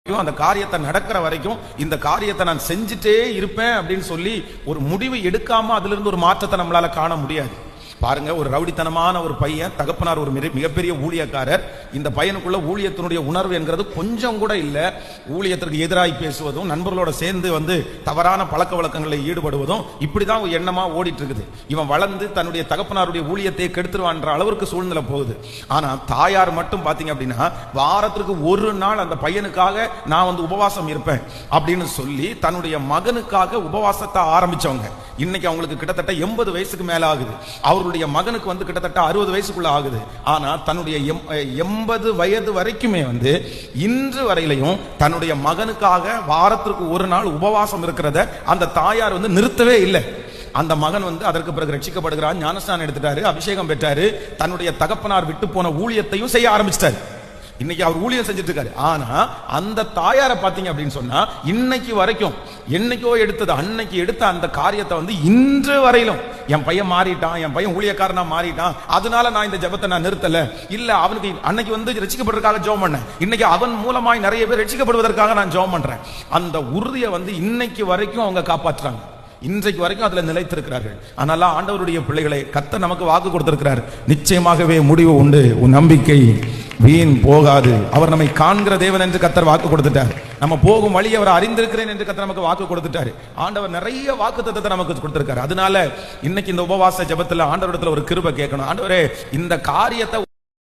அந்த காரியத்தை நடக்கிற வரைக்கும் இந்த காரியத்தை நான் செஞ்சுட்டே இருப்பேன் அப்படின்னு சொல்லி ஒரு முடிவு எடுக்காம அதுல இருந்து ஒரு மாற்றத்தை நம்மளால காண முடியாது. பாருங்க, ஒரு ரவுடித்தனமான ஒரு பையன், தகப்பனார் ஒரு மிகப்பெரிய ஊழியக்காரர். இந்த பையனுக்குள்ள ஊழியத்தினுடைய உணர்வு என்கிறது கொஞ்சம் கூட இல்ல. ஊழியத்திற்கு எதிராக பேசுவதும், நண்பர்களோட சேர்ந்து தவறான பழக்க வழக்கங்களில் ஈடுபடுவதும் இப்படிதான் ஒரு எண்ணமா ஓடிட்டு இருக்குது. இவன் வளர்ந்து தன்னுடைய தகப்பனாருடைய ஊழியத்தை கெடுத்துருவான்ற அளவிற்கு சூழ்நிலை போகுது. ஆனா தாயார் மட்டும் பாத்தீங்க அப்படின்னா, வாரத்திற்கு ஒரு நாள் அந்த பையனுக்காக நான் உபவாசம் இருப்பேன் அப்படின்னு சொல்லி தன்னுடைய மகனுக்காக உபவாசத்தை ஆரம்பிச்சவங்க. இன்னைக்கு அவங்களுக்கு கிட்டத்தட்ட 80 வயசுக்கு மேல ஆகுது. அவருடைய மகனுக்கு கிட்டத்தட்ட 60 வயசுக்குள்ள ஆகுது. ஆனா தன்னுடைய 80 வயது வரைக்குமே இன்று வரையிலையும் தன்னுடைய மகனுக்காக வாரத்திற்கு ஒரு நாள் உபவாசம் இருக்கிறத அந்த தாயார் நிறுத்தவே இல்லை. அந்த மகன் அதற்கு பிறகு ரட்சிக்கப்படுகிறார், ஞானஸ்நானம் எடுத்துட்டாரு, அபிஷேகம் பெற்றாரு, தன்னுடைய தகப்பனார் விட்டு போன ஊழியத்தையும் செய்ய ஆரம்பிச்சிட்டாரு. இன்னைக்கு அவர் ஊழியம் செஞ்சுட்டு இருக்காரு. ஆனா அந்த தாயாரை பாத்தீங்க அப்படின்னு சொன்னா, இன்னைக்கு வரைக்கும் என்னைக்கோ எடுத்தது அன்னைக்கு எடுத்த அந்த காரியத்தை இன்று வரையிலும் என் பையன் மாறிட்டான், என் பையன் ஊழியக்காரனா மாறிட்டான், அதனால நான் இந்த ஜெபத்தை நான் நிறுத்தல. இல்ல, அவனுக்கு அன்னைக்கு ரட்சிக்கப்படுறதுக்காக ஜெபம் பண்ணேன், இன்னைக்கு அவன் மூலமாய் நிறைய பேர் ரட்சிக்கப்படுவதற்காக நான் ஜெபம் பண்றேன். அந்த உறுதியை இன்னைக்கு வரைக்கும் அவங்க காப்பாற்றுறாங்க. இன்றைக்கு வரைக்கும் அதுல நிலைத்திருக்கிறார்கள். அதனால ஆண்டவருடைய பிள்ளைகளை, கர்த்தர் நமக்கு வாக்கு கொடுத்திருக்கிறார், நிச்சயமாகவே முடிவு உண்டு, உன் நம்பிக்கை வீண் போகாது. அவர் நம்மை காண்கிற தேவன் என்று கர்த்தர் வாக்கு கொடுத்துட்டார். நம்ம போகும் வழி அவர் அறிந்திருக்கிறேன் என்று கர்த்தர் நமக்கு வாக்கு கொடுத்துட்டாரு. ஆண்டவர் நிறைய வாக்கு தத்தத்தை நமக்கு கொடுத்திருக்காரு. அதனால இன்னைக்கு இந்த உபவாச ஜெபத்துல ஆண்டவரிடத்துல ஒரு கிருபை கேட்கணும். ஆண்டவரே, இந்த காரியத்தை